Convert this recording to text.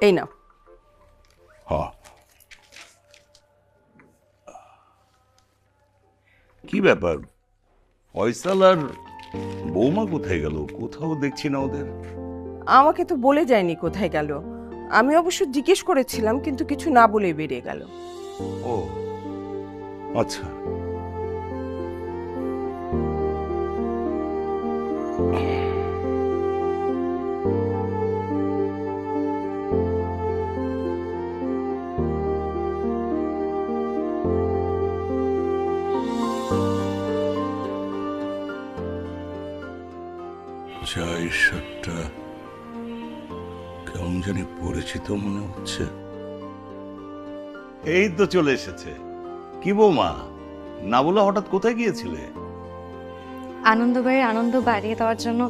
এই নাও। হ্যাঁ, কি ব্যাপার, ফয়সাল আর বৌমা কোথায় গেল? কোথাও দেখছি না ওদের। আমাকে তো বলে যায়নি কোথায় গেল। আমি অবশ্য জিজ্ঞেস করেছিলাম, কিন্তু কিছু না বলে বেরিয়ে গেল। ও আচ্ছা। এই শার্টটা কেমন জানি পরিচিত মনে হচ্ছে। এই তো চলে এসেছে। কি বৌমা, না বলে হঠাৎ কোথায় গিয়েছিলে? আনন্দবাড়ির আনন্দ বাড়িয়ে দেওয়ার জন্য